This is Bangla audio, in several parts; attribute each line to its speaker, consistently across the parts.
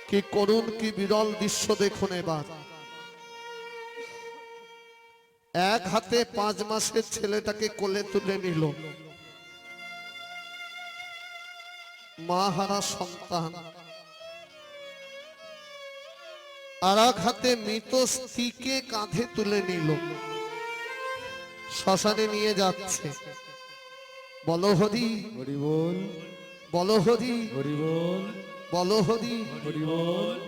Speaker 1: কি করুণ কি বিরল দৃশ্য দেখুন এবার। এক হাতে 5 মাসের ছেলেটাকে কোলে তুলে নিল, মা হারা সন্তান। আর এক হাতে মৃত স্ত্রীকে কাঁধে তুলে নিল, শ্মশানে নিয়ে যাচ্ছে। বলো হরি
Speaker 2: হরি বল,
Speaker 1: বলো হরি
Speaker 2: হরি বল,
Speaker 1: বলো হরি
Speaker 2: হরি বল,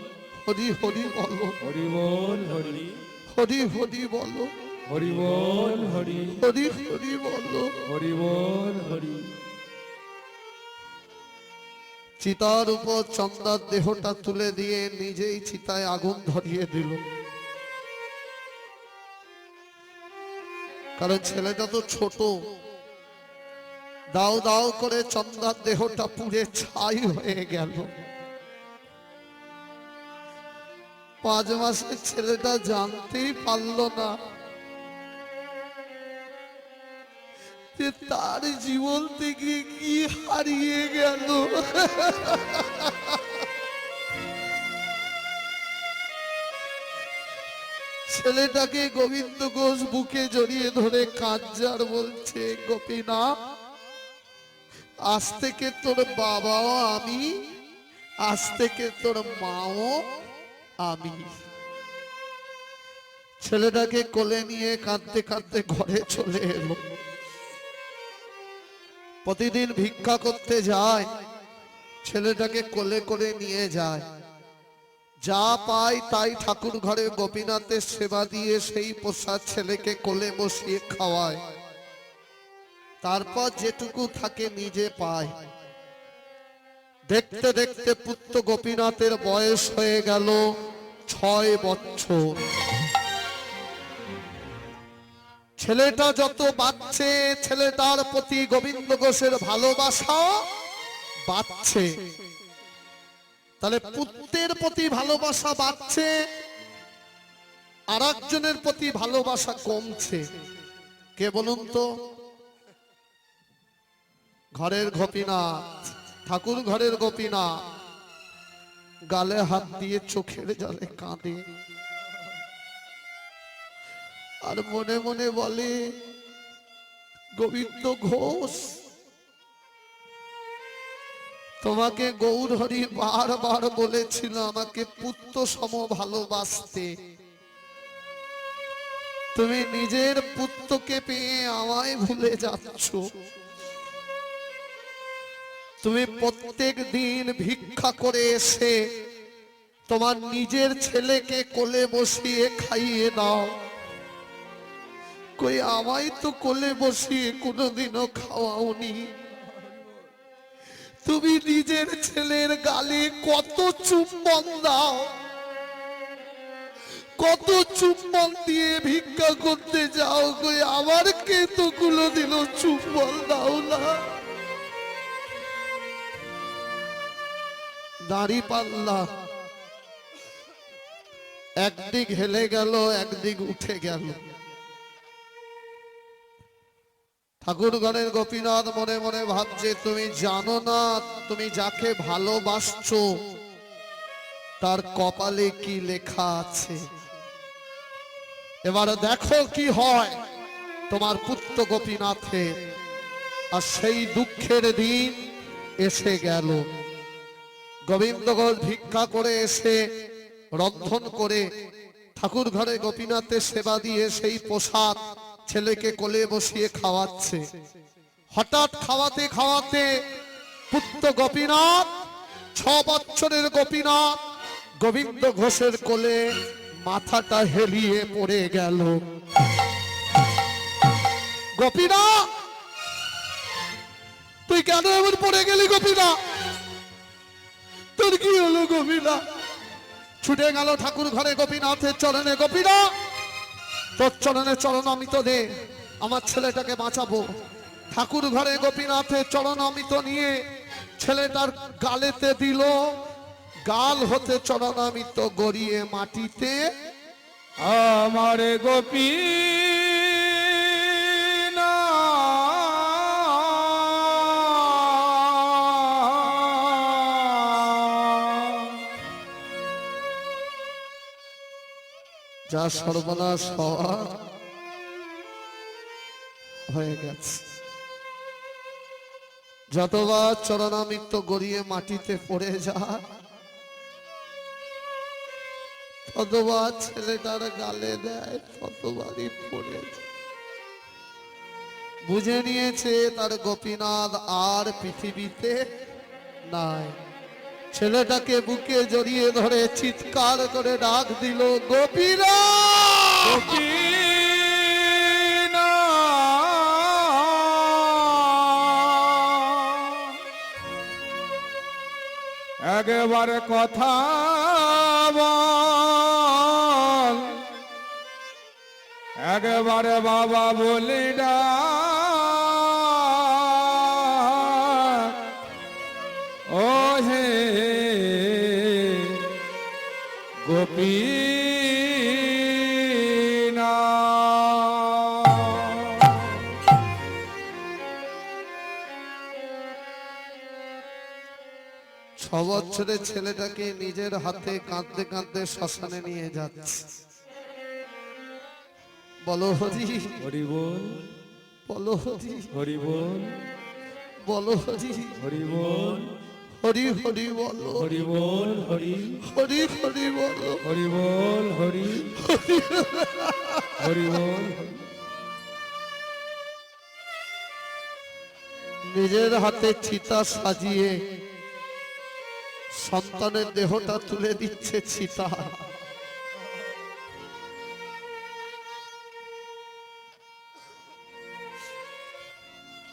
Speaker 1: হরি হরি বলো
Speaker 2: হরি বল, হরি
Speaker 1: হরি হরি বলো
Speaker 2: হরি বল, হরি
Speaker 1: হরি হরি বলো।
Speaker 2: হরি বল, হরি।
Speaker 1: চিতার উপর চন্দার দেহটা তুলে দিয়ে নিজেই চিতায় আগুন ধরিয়ে দিল। কারণ ছেলেটা তো ছোট, দাও দাও করে চন্দার দেহটা পুড়ে ছাই হয়ে গেল। 5 মাসের ছেলেটা জানতেই পারল না যে তার জীবন থেকে কি হারিয়ে গেল। ছেলেটাকে গোবিন্দ ঘোষ বুকে জড়িয়ে ধরে কাঁদজার বলছে, গোপীনা আজ থেকে তোর বাবাও আমি, আজ থেকে তোর মাও আমি। ছেলেটাকে কোলে নিয়ে কাঁদতে কাঁদতে ঘরে চলে এলো। প্রতিদিন ভিক্ষা করতে যায়, ছেলেটাকে কোলে করে নিয়ে যায়। যা পায় তাই ঠাকুর ঘরে গোপীনাথের সেবা দিয়ে সেই প্রসাদ ছেলেকে কোলে বসিয়ে খাওয়ায়। তারপর যেটুকু থাকে নিজে পায়। দেখতে দেখতে পুত্র গোপীনাথের বয়স হয়ে গেল 6 বছর। ছেলেটা যত বাড়ছে, ছেলেটার প্রতি গোবিন্দ ঘোষের ভালোবাসা বাড়ছে। তাহলে পুত্রের প্রতি ভালোবাসা বাড়ছে, আর একজনের প্রতি ভালোবাসা কমছে। কে বলুন তো? ঘরের গোপীনাথ, ঠাকুর ঘরের গোপীনাথ গালে হাত দিয়ে চোখের জলে কাঁদে আর মনে মনে বলে, গোবিন্দ ঘোষ তোমাকে গৌরহরি বারবার বলেছিল আমাকে পুত্র সম ভালোবাসতে। তুমি নিজের পুত্রকে পেয়ে আমায় ভুলে যাচ্ছ। তুমি প্রত্যেক দিন ভিক্ষা করে এসে তোমার নিজের ছেলেকে কোলে বসিয়ে খাইয়ে দাও, কই আমায় তো কোলে বসিয়ে কোনোদিনও খাওয়াওনি। তুমি নিজের ছেলের গালে কত চুম্বন দাও, কত চুম্বন দিয়ে ভিক্ষা করতে যাও, কই আমার কে তো কোনোদিন চুম্বন দাও না। দাড়ি পাল্লা একদিক হেলে গেল, একদিক উঠে গেল। ঠাকুর ঘরের গোপীনাথ মনে মনে ভাবছে, তুমি জানো না তুমি যাকে ভালোবাসছো তার কপালে কি লেখা আছে। এবার দেখো কি হয় তোমার পুত্র গোপীনাথের। আর সেই দুঃখের দিন এসে গেল। গোবিন্দ ঘোষ ভিক্ষা করে এসে রন্ধন করে ঠাকুর ঘরে গোপীনাথের সেবা দিয়ে সেই প্রসাদ ছেলেকে কোলে বসিয়ে খাওয়াচ্ছে। হঠাৎ খাওয়াতে খাওয়াতে পুত্র গোপীনাথ, 6 বছরের গোপীনাথ গোবিন্দ ঘোষের কোলে মাথাটা হেলিয়ে পড়ে গেল। গোপীনাথ তুই কেন এমন পড়ে গেলি? গোপীনাথ তোর কি হলো? গোপীনাথ ছুটে গেল ঠাকুর ঘরে গোপীনাথের চরণে। গোপীনাথ তোর চরণে চরণামৃত দে, আমার ছেলেটাকে বাঁচাবো। ঠাকুর ঘরে গোপীনাথের চরণামৃত নিয়ে ছেলেটার গালেতে দিল। গাল হতে চরণামৃত গড়িয়ে মাটিতে
Speaker 2: আমার গোপী
Speaker 1: যা সর্বনাশ হওয়া হয়ে গেছে। যতবার চরণামৃত গড়িয়ে মাটিতে পড়ে যায়, ততবার ছেলেটার গালে দেয়, ততবারই পড়ে যায়। বুঝে নিয়েছে তার গোপীনাথ আর পৃথিবীতে নাই। ছেলেটাকে বুকে জড়িয়ে ধরে চিৎকার করে ডাক দিল, গোপীনাথ!
Speaker 2: একবারে কথা বল, একবারে বাবা বলে ডাক, ও হে গোপীনাথ।
Speaker 1: 6 বছরের ছেলেটাকে নিজের হাতে কাঁদতে কাঁদতে শ্মশানে নিয়ে যাচ্ছে। বলো হরি,
Speaker 2: হরি বল,
Speaker 1: বলো হরি,
Speaker 2: হরি বল,
Speaker 1: বলো হরি,
Speaker 2: হরি বল,
Speaker 1: হরি হরি বলো,
Speaker 2: হরি বল, হরি
Speaker 1: হরি হরি বলো,
Speaker 2: হরি বল, হরি হরি বল।
Speaker 1: নিজের হাতে চিতা সাজিয়ে সন্তানের দেহটা তুলে দিচ্ছে চিতা।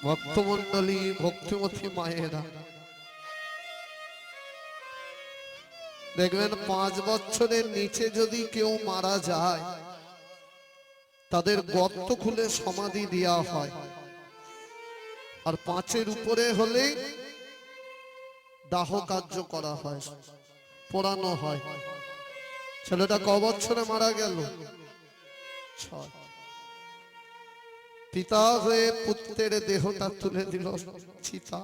Speaker 1: ভক্তমন্ডলী, ভক্তিমতী মায়েরা দেখবেন 5 বছরের নিচে যদি কেউ মারা যায়, তাদের গর্ত খুলে সমাধি দেওয়া হয়। আর 5-এর উপরে হলে দাহ কার্য করা হয়, পোড়ানো হয়। ছেলেটা ক বছরে মারা গেল? 6। পিতা হয়ে পুত্রের দেহটা তুলে দিল চিতা।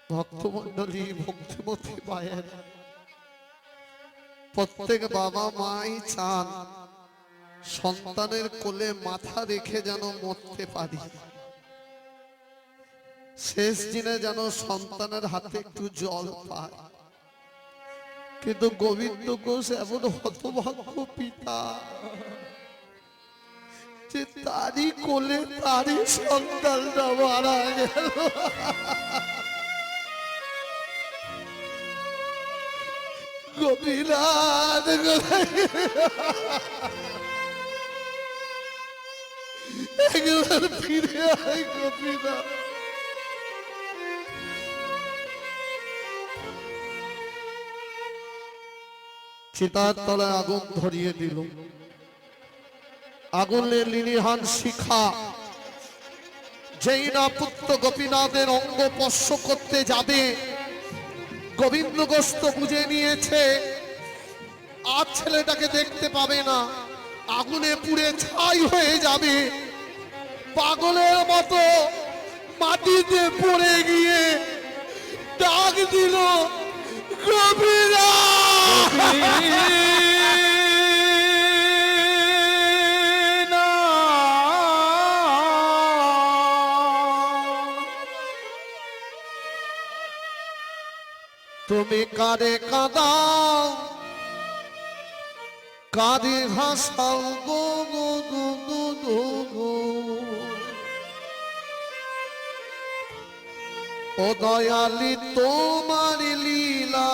Speaker 1: ভক্তমন্ডলী, ভক্তিমতী মায়ের, প্রত্যেক বাবা মাই চান সন্তানের কোলে মাথা রেখে যেন মরতে পারি, শেষ দিনে যেন সন্তানের হাতে একটু জল পায়। কিন্তু গোবিন্দ ঘোষ এমন হতভাগ্য পিতা যে তারই কোলে তারই সন্তানটা মারা গেল। গোপীনাথ, একবার ফিরে আয় গোপীনাথ। চিতার তলায় আগুন ধরিয়ে দিল। আগুনের লিলিহান শিখা যেই না পুত্র গোপীনাথের অঙ্গ স্পর্শ করতে যাবে, গোবিন্দ গোস্ত বুঝে নিয়েছে আর ছেলেটাকে দেখতে পাবে না, আগুনে পুড়ে ছাই হয়ে যাবে। পাগলের মতো মাটিতে পড়ে গিয়ে ডাক দিল, গোপীনাথ! তুমি কারে কাঁদাও, কারে হাসাও গো গো গো গো গো গো। ও দয়ালি তোমার লীলা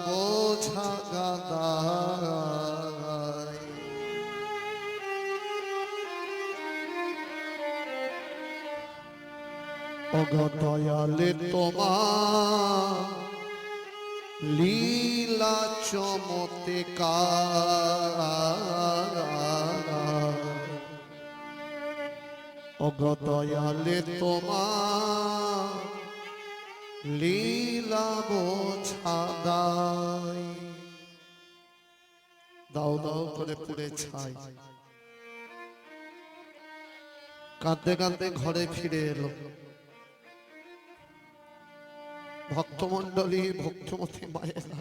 Speaker 1: বোঝা গাদায়। ও গো দয়ালি তোমার লীলা চমৎকার। ও গো দয়ালে তোমার লীলা বোঝা দায়। দাও দাও করে পুড়ে ছাই। কাঁদতে কাঁদতে ঘরে ফিরে এলো। ভক্তমণ্ডলী, ভক্তমতী মায়েরা,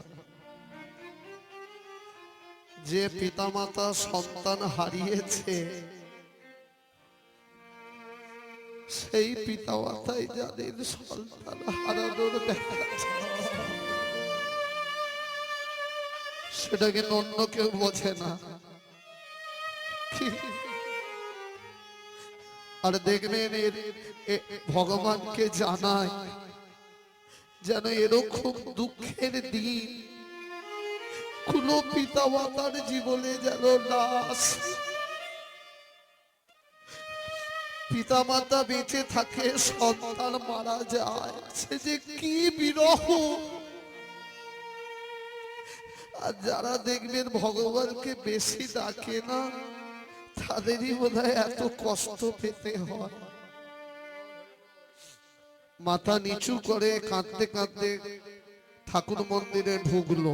Speaker 1: যে পিতামাতা সন্তান হারিয়েছে সেই পিতামাতাই জানেন সন্তান হারানোর ব্যথা। সেটা কিন্তু অন্য কেউ বোঝে না। আর দেখবেন ভগবানকে জানায় যেন এরকম দুঃখের দিন কোন পিতা মাতার জীবনে যেন না আসে। পিতা মাতা বেঁচে থাকে, সন্তান মারা যায়, সে যে কি বিরহ। আর যারা দেখবেন ভগবানকে বেশি ডাকে না, তাদেরই বোধহয় এত কষ্ট পেতে হয়। মাথা নিচু করে কাঁদতে কাঁদতে ঠাকুর মন্দিরে ঢুকলো।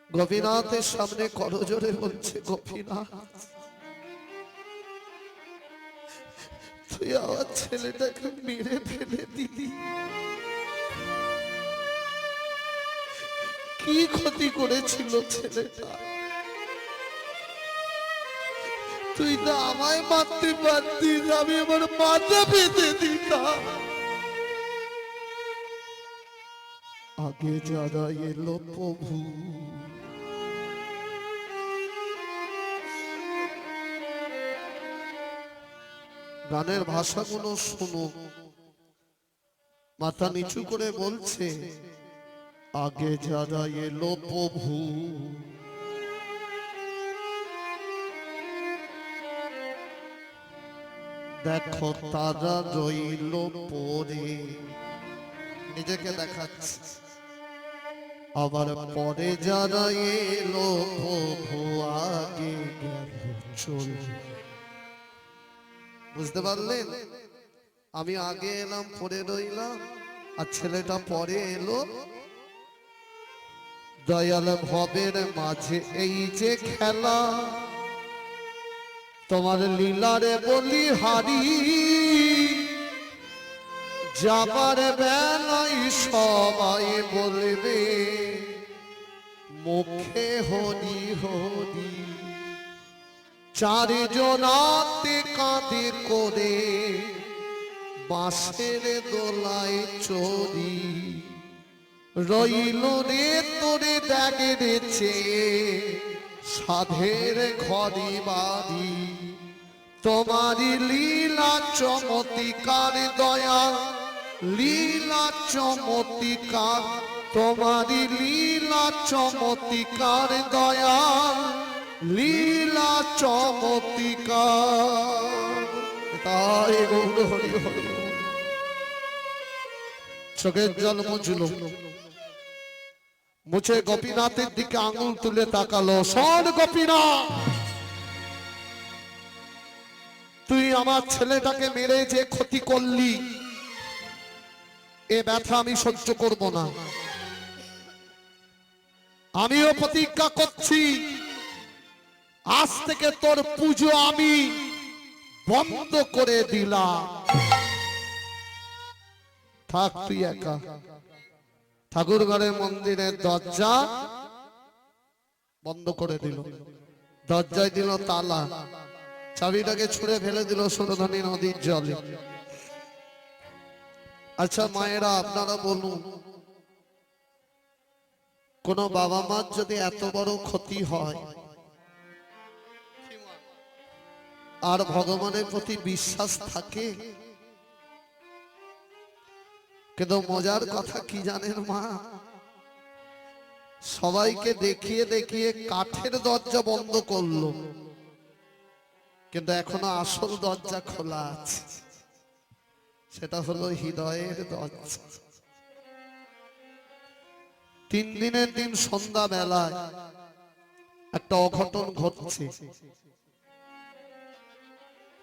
Speaker 1: গোপীনাথের সামনে করজোরে বলছে, গোপীনাথ, তুই আমার ছেলেটাকে মেরে ফেলে দিলি, কি ক্ষতি করেছিল ছেলেটা? তুই তো আমায় মারতে পারতিস, আমি আমার মাথা পেতে দিতাম। আগে যারা এলো প্রভু, গানের ভাষাগুলো শুনো। মাথা নিচু করে বলছে, আগে যারা এলো প্রভু, দেখো তারা রইল পরে। নিজেকে দেখাচ্ছে। আবার পরে যারা এলো প্রভু, আগে গেল চলে। বুঝতে পারলেন? আমি আগে এলাম, পরে রইলাম, আর ছেলেটা পরে এলো। দয়াল ভবের মাঝে এই যে খেলা, তোমার লীলারে বলি হারি, যাবার বেলায় সবাই বলবে মুখে হরি হরি। চারজনাতে কাঁধে করে বাঁশের দোলায় চড়ি, রইল রে তোরে ব্যাগের চেয়ে সাধের ঘরে বাড়ি। তোমারি লীলা চমৎকার দয়া, লীলা চমৎকার, তোমারি লীলা চমৎকার দয়া, লীলা চমৎকার। তাই গৌর হরি হরি। চোখের জল মুছল, মুছে গোপীনাথের দিকে আঙুল তুলে তাকালো। শোন গোপীনাথ, তুই আমার ছেলেটাকে মেরে যে ক্ষতি করলি, এ ব্যথা আমি সহ্য করব না। আমিও প্রতিজ্ঞা করছি, আজ থেকে তোর পুজো আমি বন্ধ করে দিলাম। থাক তুই একা। ঠাকুর ঘরের মন্দিরের দরজা বন্ধ করে দিল, দরজায় দিল তালা, চাবিটাকে ছুঁড়ে ফেলে দিল সুরধনী নদীর জলে। আচ্ছা মায়েরা, আপনারা বলুন, কোন বাবা মার যদি এত বড় ক্ষতি হয় আর ভগবানের প্রতি বিশ্বাস থাকে? কিন্তু মজার কথা কি জানেন মা, সবাইকে দেখিয়ে দেখিয়ে কাঠের দরজা বন্ধ করলো, কিন্তু এখনো আসল দরজা খোলা আছে। সেটা হলো হৃদয়ের দরজা। 3 দিনের দিন সন্ধ্যা বেলায় একটা অঘটন ঘটছে।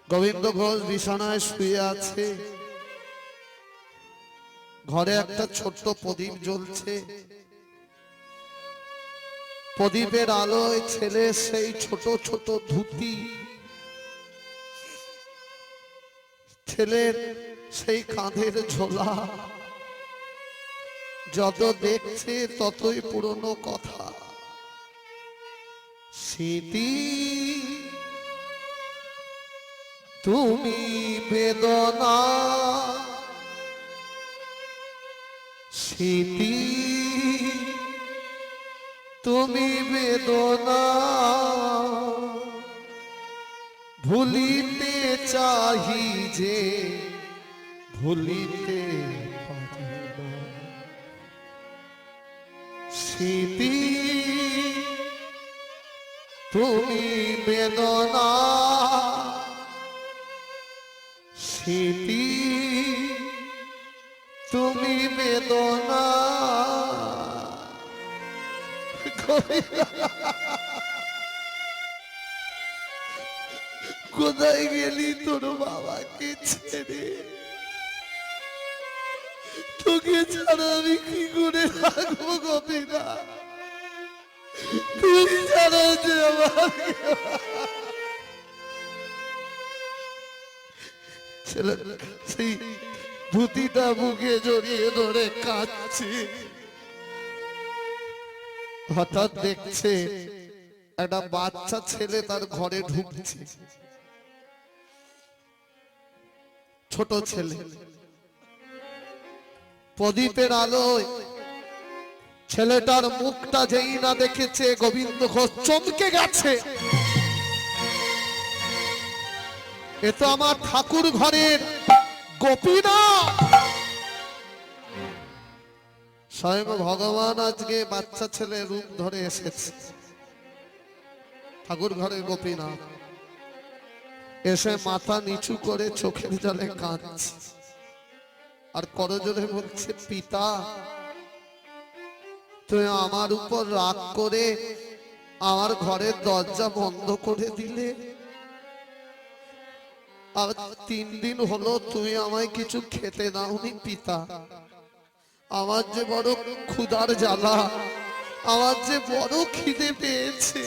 Speaker 1: গোবিন্দ ঘোষ বিছানায় শুয়ে আছে, ঘরে একটা ছোট্ট প্রদীপ জ্বলছে। প্রদীপের আলোয় ছেলে সেই ছোট ছোট ধুতি, ছেলের সেই কাঁধের ঝোলা, যত দেখছে ততই পুরনো কথা। স্মৃতি তুমি বেদনা, স্মৃতি তুমি বেদনা, ভুলিতে চাহি যে ভুলিতে পারি না। স্মৃতি তুমি বেদনা, স্মৃতি তুমি বেদনা। কোথায় গেলি তোর বাবাকে ছেড়ে? তোকে ছাড়া আমি কি করে রাখবো গোপীনা? তুই ছাড়া যে আমার ছেলে সেই ধুতিটা বুকে জড়িয়ে ধরে কাঁদছে। হঠাৎ দেখছে একটা বাচ্চা ছেলে তার ঘরে ঢুকছে, ছোট ছেলে। প্রদীপের আলোয় ছেলেটার মুখটা যেই না দেখেছে গোবিন্দ ঘোষ চমকে গেছে। এ তো আমার ঠাকুর ঘরের গোপীনা। স্বয়ং ভগবান আজকে বাচ্চা ছেলে রূপ ধরে এসেছে। ঠাকুর ঘরের গোপীনা এসে মাথা নিচু করে চোখের জলে কাঁদছে আর করজোড়ে বলছে, পিতা তুমি আমার উপর রাগ করে আমার ঘরের দরজা বন্ধ করে দিলে। আর 3 দিন হলো তুমি আমায় কিছু খেতে দাওনি পিতা। আমার যে বড় ক্ষুধার জ্বালা, আমার যে বড় খিদে পেয়েছে,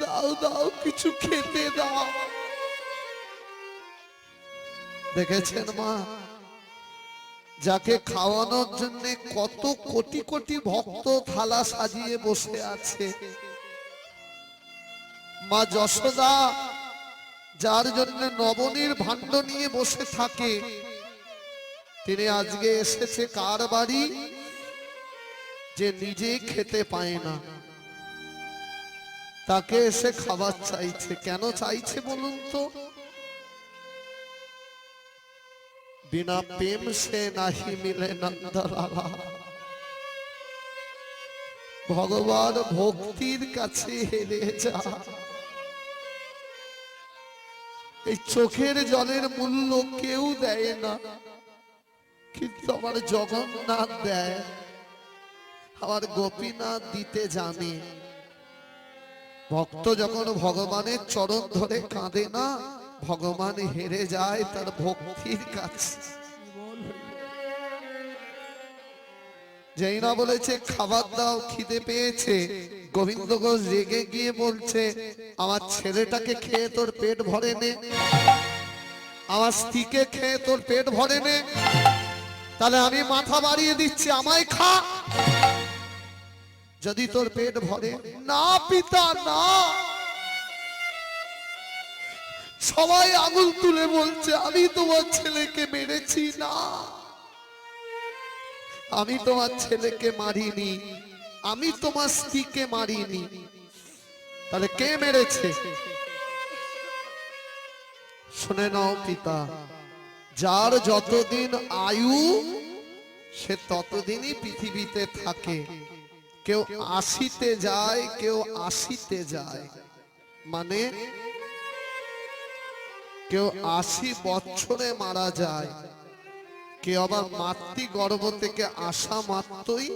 Speaker 1: দাও দাও কিছু খেতে দাও। দেখেছেন মা, যাকে খাওয়ানোর জন্য কত কোটি কোটি ভক্ত থালা সাজিয়ে বসে আছে। মা যশোদা যার জন্য নবনীর ভাণ্ড নিয়ে বসে থাকে, তিনি আজকে এসেছে কার বাড়ি? যে নিজে খেতে পায় না, তাকে এসে খাবার চাইছে। কেন চাইছে বলুন তো? बिना प्रेम से नहीं मिले नंदलाला। भगवान भक्तिर काछे हेरे जा। এই চোখের জলের মূল্য কেউ দেয় না, কিন্তু আমার জগন্নাথ দেয়, আমার গোপীনাথ দিতে জানে। ভক্ত যখন ভগবানের চরণ ধরে কাঁদে না, ভগবান হেরে যায় তার ভক্তির কাছে। যেই না বলেছে খাবার দাও, খিদে পেয়েছে, গোবিন্দ ঘোষ রেগে গিয়ে বলছে, আমার ছেলেটাকে খেয়ে তোর পেট ভরে নে, আমার স্ত্রীকে খেয়ে তোর পেট ভরে নে, তাহলে আমি মাথা বাড়িয়ে দিচ্ছি, আমায় খা যদি তোর পেট ভরে। না পিতা না। সবাই আঙুল তুলে বলছে, আমি তোমার ছেলেকে মেরেছি না, আমি তোমার ছেলেকে মারিনি, আমি তোমার স্ত্রীকে মারিনি। তাহলে কে মেরেছে? শুনে নাও পিতা, যার যতদিন আয়ু সে ততদিনই পৃথিবীতে থাকে। কেউ 80-তে যায়, কেউ 80-তে যায়, মানে কেউ 80 বছরে মারা যায়, কেউ আবার মাতৃ গর্ভ থেকে আসা মাত্রই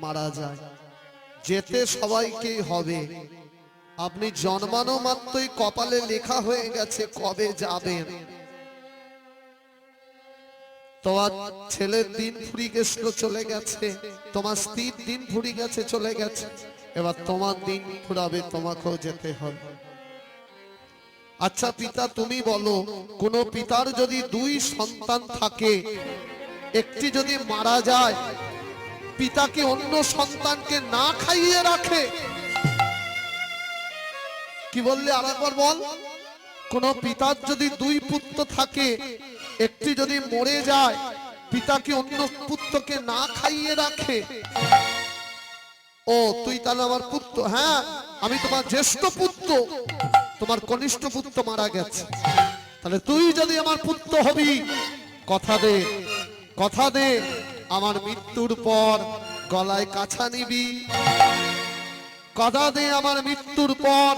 Speaker 1: মারা যায়। যেতে সবাইকেই হবে। আপনি জন্মানো মাত্রই কপালে লেখা হয়ে গেছে কবে যাবেন। তোমার ছেলের দিন ফুরিয়ে গেছিল, চলে গেছে, তোমার স্ত্রীর দিন ফুরিয়ে গেছে, চলে গেছে, এবার তোমার দিন ফুরাবে, তোমাকেও যেতে হবে। আচ্ছা পিতা তুমি বলো, কোন পিতার যদি 2 সন্তান থাকে, একটি যদি মারা যায়, পিতা কি অন্য সন্তানকে না খাইয়ে রাখে? কি বললে আরেকবার বল। কোন পিতার যদি দুই পুত্র থাকে, একটি যদি মরে যায়, পিতা কি অন্য পুত্রকে না খাইয়ে রাখে? ও তুই তাহলে আমার পুত্র? হ্যাঁ, আমি তোমার জ্যেষ্ঠ পুত্র, তোমার কনিষ্ঠ পুত্র মারা গেছে, তাহলে তুই যদি আমার পুত্র হবি, কথা দে, কথা দে, আমার মৃত্যুর পর গলায় কাছা নিবি, কথা দে, আমার মৃত্যুর পর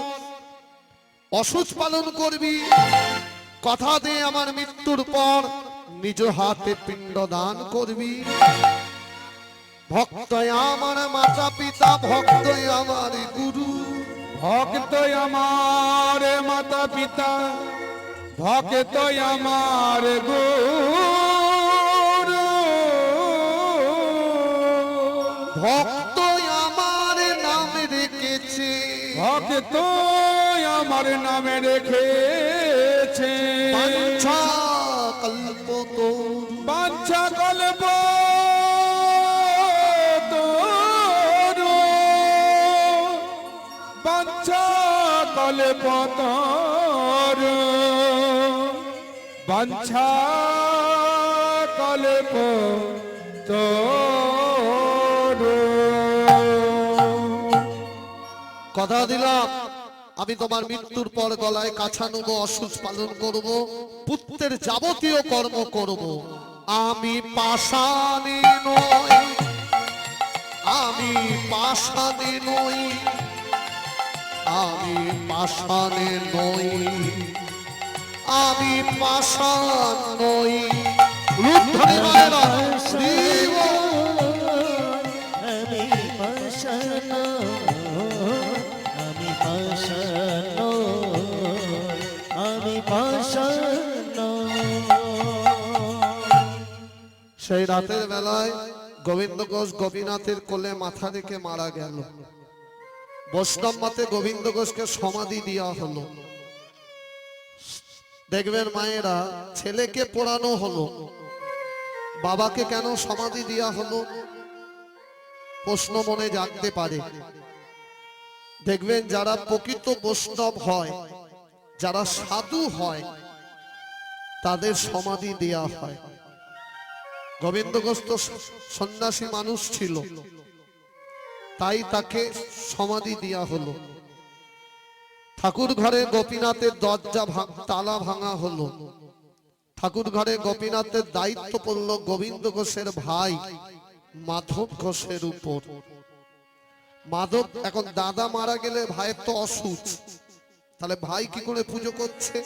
Speaker 1: অসুচ পালন করবি, কথা দে, আমার মৃত্যুর পর নিজ হাতে পিণ্ড দান করবি। ভক্ত আমার মাতা পিতা, ভক্ত আমার গুরু,
Speaker 2: ভক্ত আমার মাতা পিতা, ভক্ত আমার গুরু,
Speaker 1: ভক্ত আমার নাম রেখেছে,
Speaker 2: ভক্ত আমার নামে রেখেছে,
Speaker 1: বাঞ্ছা কল্পতরু,
Speaker 2: বাঞ্ছা কল্প তরু, বাঞ্ছা কল্প তরু, বাঞ্ছা কল্প তরু।
Speaker 1: কথা দিলাম আমি তোমার মৃত্যুর পর গলায় কাছা নেব, অসুচ পালন করব, পুত্রের যাবতীয় কর্ম করব। আমি পাষাণে নই, আমি পাষাণে নই, আমি পাষাণে নই, আমি পাষাণ নই। রূপধরে মায়েরা, শ্রীব
Speaker 3: আমি পাষাণ, আমি পাষাণ, আমি পাষাণ।
Speaker 1: সেই রাতের বেলায় গোবিন্দ ঘোষ গোপীনাথের কোলে মাথা রেখে মারা গেল। বৈষ্ণব মতে গোবিন্দ ঘোষকে সমাধি দেওয়া হলো। দেখবেন মায়েরা, ছেলেকে পোড়ানো হলো, বাবাকে কেন সমাধি দেওয়া হলো? প্রশ্ন মনে জাগতে পারে। দেখবেন যারা প্রকৃত বৈষ্ণব হয়, যারা সাধু হয়, তাদের সমাধি দেওয়া হয়। গোবিন্দ ঘোষ তো সন্ন্যাসী মানুষ ছিল, তাই তাকে সমাধি দেওয়া হলো। ঠাকুর ঘরে গোপীনাথের দরজা তালা ভাঙা হলো। ঠাকুর ঘরে গোপীনাথের দায়িত্ব পড়ল গোবিন্দ ঘোষের ভাই মাধব ঘোষের উপর। মাধব এখন দাদা মারা গেলে ভাইয়ের তো অসুচ, তাহলে ভাই কি করে পুজো করছে?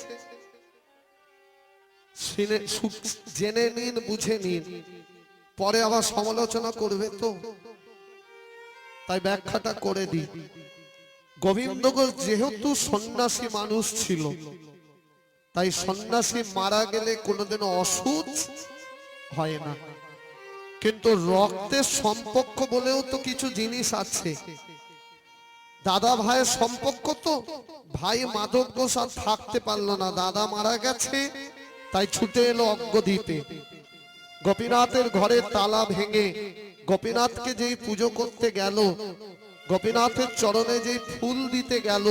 Speaker 1: জেনে নিন, বুঝে নিন, পরে আবার সমালোচনা করবে তো, তাই ব্যাখ্যাটা করে দিই। গোবিন্দ ঘোষ যেহেতু সন্ন্যাসী মানুষ ছিল, তাই সন্ন্যাসী মারা গেলে কোনোদিনও অসুচ হয় না। কিন্তু রক্তের সম্পর্ক বলেও তো কিছু জিনিস আছে। দাদা ভাইয়ের সম্পর্ক তো, ভাই মাধব ঘোষ আর থাকতে পারলো না, দাদা মারা গেছে, তাই ছুটে এলো অজ্ঞ দিতে। গোপীনাথের ঘরে তালা ভেঙে গোপীনাথকে যেই পুজো করতে গেল, গোপীনাথের চরণে যেই ফুল দিতে গেল,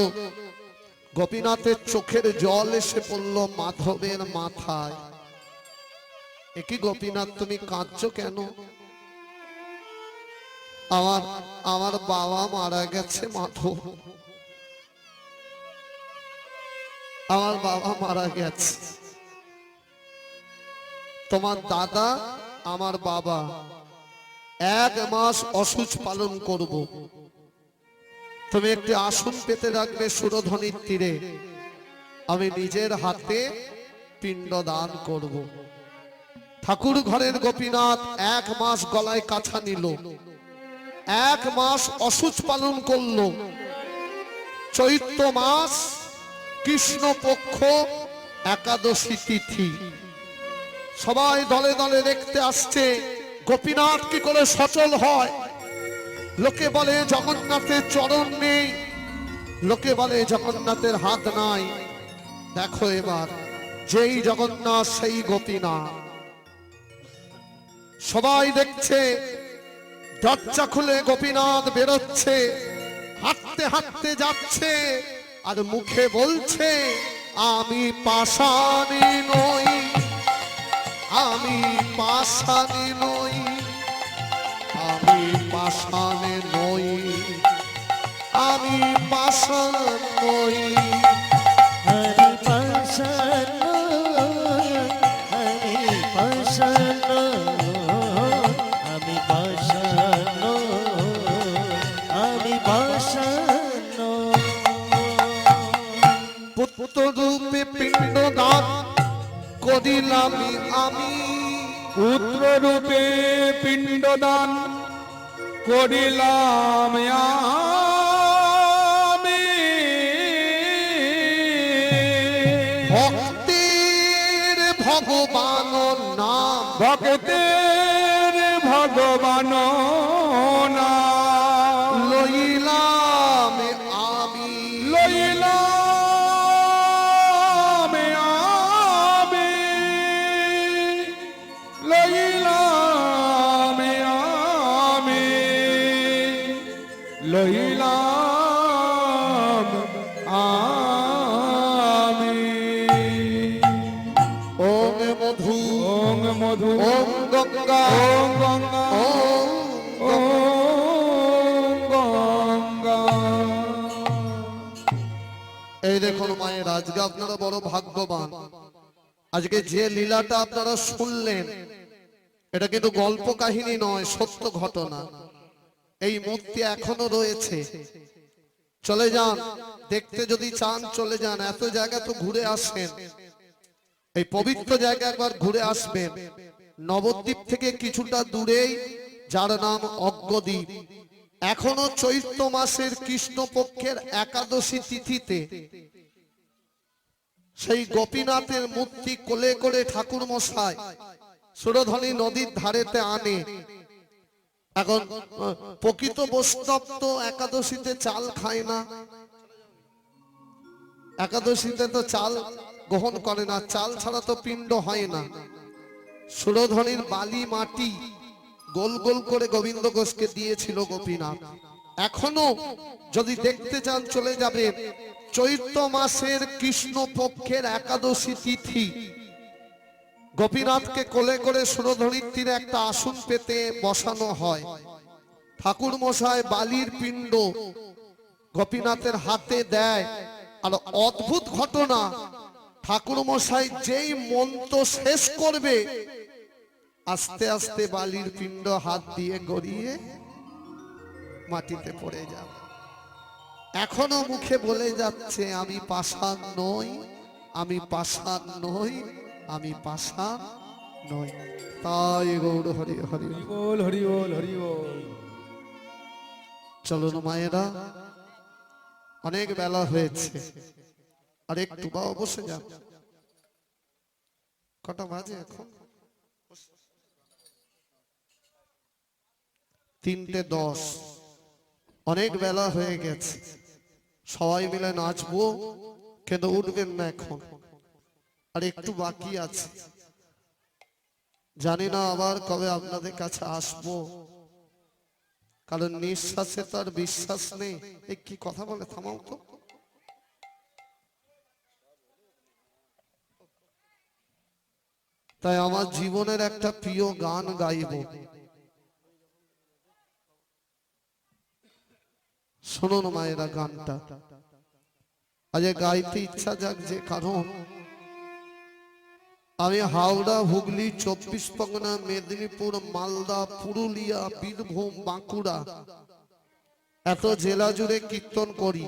Speaker 1: গোপীনাথের চোখের জল এসে পড়ল মাধবের মাথায়। একই গোপীনাথ, তুমি কাঁদছো কেন? আমার বাবা মারা গেছে মাধব, আমার বাবা মারা গেছে। তোমার দাদা আমার বাবা 1 মাস অসুচ পালন করব। তুমি একটি আসন পেতে রাখবে সুরধ্বনির তীরে, আমি নিজের হাতে পিণ্ড দান করব। ঠাকুর ঘরের গোপীনাথ 1 মাস গলায় কাছা নিল, 1 মাস অসুচ পালন করলো। চৈত্র মাস কৃষ্ণপক্ষ একাদশী তিথি, সবাই দলে দলে দেখতে আসছে গোপীনাথ কি করে সচল হয়। লোকে বলে জগন্নাথের চরণ নেই, লোকে বলে জগন্নাথের হাত নাই। দেখো এবার যেই জগন্নাথ সেই গোপীনাথ। সবাই দেখছে দরজা খুলে গোপীনাথ বেরোচ্ছে, হাঁটতে হাঁটতে যাচ্ছে আর মুখে বলছে আমি পাষাণী নই, আমি পাষাণী নই, আমি পাষাণে নই, আমি পাষাণ নই।
Speaker 3: হরি পাষাণ, হরি পাষাণ, আমি পাষাণ, আমি পাষাণ।
Speaker 1: পুত্ররূপে পিণ্ডদান করিলাম আমি,
Speaker 2: পুত্র রূপে পিণ্ডদান করিলাম আমি,
Speaker 1: ভক্তের ভগবান নাম,
Speaker 2: ভক্তের ভগবান নাম
Speaker 1: লইলাম আমি,
Speaker 2: লইলাম আমি, লইলাম আমি, লইলাম আমি।
Speaker 1: ওম মধু,
Speaker 2: ওং মধু,
Speaker 1: ওম গঙ্গা,
Speaker 2: ওং গঙ্গা,
Speaker 1: ওম
Speaker 2: ওং গঙ্গা।
Speaker 1: এই দেখুন মায়ের, আজকে আপনারা বড় ভাগ্যবান। আজকে যে লীলাটা আপনারা শুনলেন এটা কিন্তু গল্প কাহিনী নয়, সত্য ঘটনা। এই মূর্তি এখনো রয়েছে, চলে যান দেখতে, যদি চান চলে যান। এত জায়গা তো ঘুরে আসেন, এই পবিত্র জায়গা একবার ঘুরে আসবেন। নবদ্বীপ থেকে কিছুটা দূরেই যার নাম অজ্ঞদ্বীপ, এখনো চৈত্র মাসের কৃষ্ণপক্ষের একাদশী তিথিতে সেই গোপীনাথের মূর্তি কোলে করে ঠাকুর মশাই সুরধনী নদীর ধারেতে আনে। এখন প্রকৃত বৈষ্ণব তো একাদশীতে চাল খায় না, একাদশীতে তো চাল গ্রহণ করে না, চাল ছাড়া তো পিণ্ড হয় না। সুরধনীর বালি মাটি গোল গোল করে গোবিন্দ ঘোষকে দিয়েছিল গোপীনাথ। এখনো যদি দেখতে চান চলে যাবে, চৈত্র মাসের কৃষ্ণ পক্ষের একাদশী তিথি গোপীনাথকে কোলে করে সুরধনীর তীরে একটা আসন পেতে বসানো হয়। ঠাকুর মশাই বালির পিণ্ড গোপীনাথের হাতে দেয়, আর অদ্ভুত ঘটনা, ঠাকুর মশাই যেই মন্ত্র শেষ করবে আস্তে আস্তে বালির পিণ্ড হাত দিয়ে গড়িয়ে মাটিতে পড়ে যাবে। এখনো মুখে বলে যাচ্ছে আমি পাষাণ নই, আমি পাষাণ নই, আমি পাষাণ নই। তাই গৌর হরি হরি
Speaker 2: বল, হরি বল, হরি বল।
Speaker 1: চলুন মায়েরা, অনেক বেলা হয়েছে, আর একটু বা বসে যান। কটা বাজে এখন? 3:10। অনেক বেলা হয়ে গেছে, সবাই মিলে নাচবো, কিন্তু উঠবেন না এখন, আর একটু বাকি আছে। জানি না আবার কবে আপনাদের কাছে আসবো, কারণ নিঃশ্বাসে তো আর বিশ্বাস নেই। এই কি কথা বলে, থামাও তো। তাই আমার জীবনের একটা প্রিয় গান গাইব, শুনুন মায়েরা গানটা। আজ গাইতে ইচ্ছা যাক যে কারণ আমি হাওড়া, হুগলি, 24 পরগনা, মেদিনীপুর, মালদা, পুরুলিয়া, বীরভূম, বাঁকুড়া এত জেলা জুড়ে কীর্তন করি।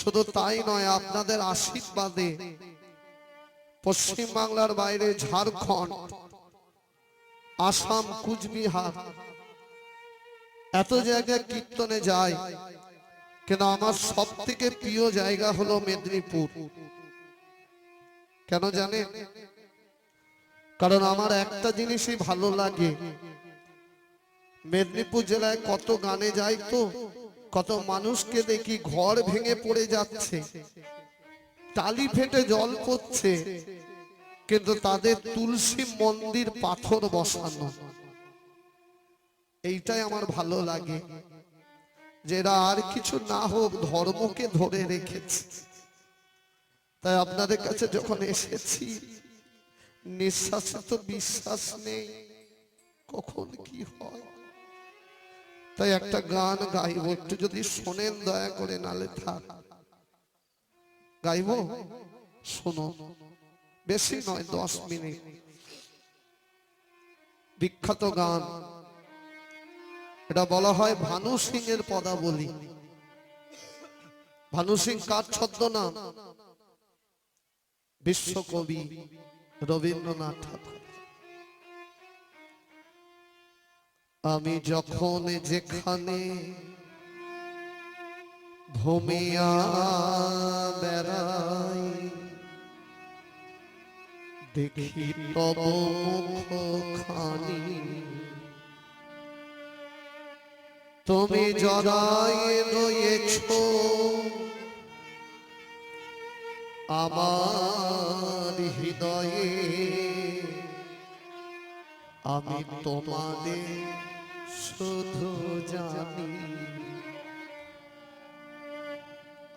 Speaker 1: শুধু তাই নয়, আপনাদের আশীর্বাদে পশ্চিম বাংলার বাইরে ঝাড়খণ্ড, আসাম, কুচবিহার এত জায়গায় কীর্তনে যায়, কিন্তু আমার সব থেকে প্রিয় জায়গা হলো মেদিনীপুর। কেন জানেন? কারণ আমার একটা জিনিসই ভালো লাগে, মেদিনীপুর জেলায় কত গানে যাই তো, কত মানুষকে দেখি ঘর ভেঙে পড়ে যাচ্ছে, টালি ফেটে জল পড়ছে, কিন্তু তাদের তুলসী মন্দির পাথর বসানো। এইটাই আমার ভালো লাগে, যে এরা আর কিছু না হোক ধর্মকে ধরে রেখেছে। তাই আপনাদের কাছে যখন এসেছি, নিঃশ্বাসে তো বিশ্বাস নেই কখন কি হয়। তাই একটা গান গাইব, একটু যদি শোনেন দয়া করে, নালে থাক। গাইব, শোনো, বেশি নয়, 10 মিনিট। বিখ্যাত গান, এটা বলা হয় ভানু সিং এর পদাবলী। ভানু সিং কার ছদ্মনাম? বিশ্বকবি রবীন্দ্রনাথ ঠাকুর। আমি যখন যেখানে ভূমিয়া বেড়াই, দেখি তব মুখখানি, তুমি জড়াই রয়েছ আমার হৃদয়ে। আমি তোমাদের শুধু জানি,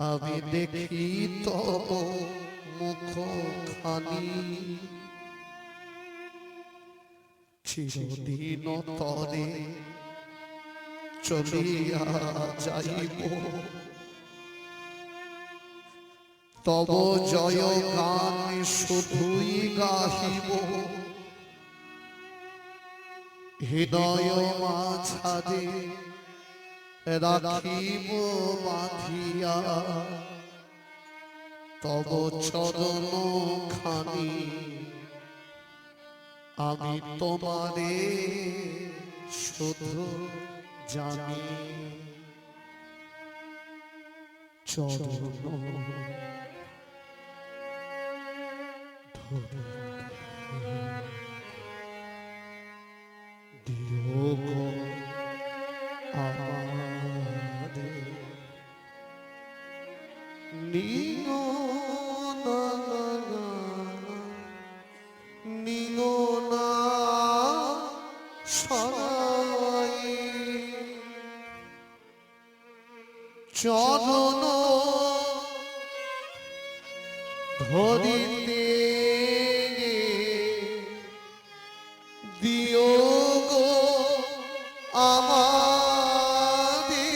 Speaker 1: আমি দেখি তব মুখখানি, চিরদিন তরে চলিয়া যাইব, তব জয় গান শুধুই গাহিব, হৃদয় মাঝারে রাখিব বাঁধিয়া, তব চরণ খানি, আমি তোমারে শুধু জানি। চরণ দিও গো আমারে, নিও না নিও না সরাই, চরণ ধরিতে দিও গো আমারে,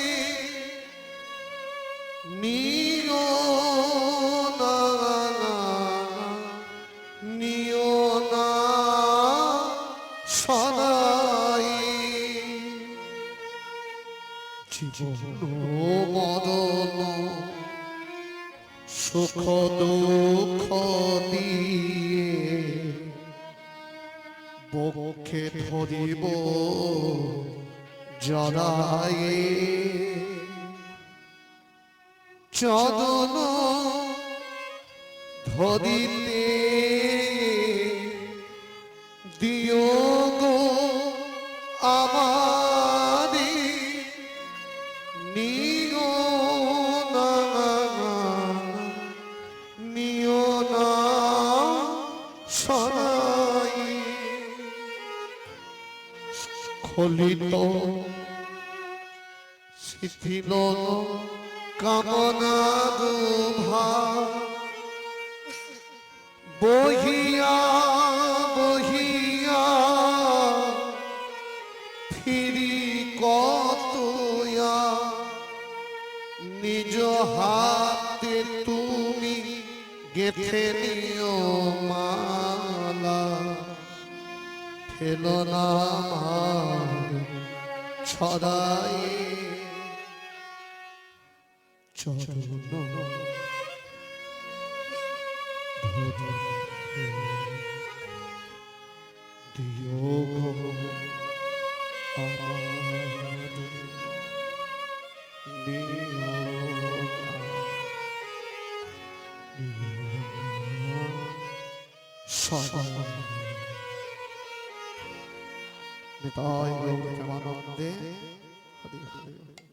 Speaker 1: নিও না নিও না সরাই, জীবন মরণ সুখ দুঃখ দিয়ে বক্ষে ধরিব জড়ায়ে, চরণ ধরিতে দিও গো আমারে, নিও না নিও না সরাই, স্খলিত শিথিল কামনা দুভা, বহিয়া বহিয়া ফিরি কতয়া, নিজ হাতে তুমি গেথে নিও মালা, ফেলো না আমার ছড়াই, চরণ দিও গো আমারে, নিও সবাই। নিতাই গৌর প্রেমানন্দে হরি হরি।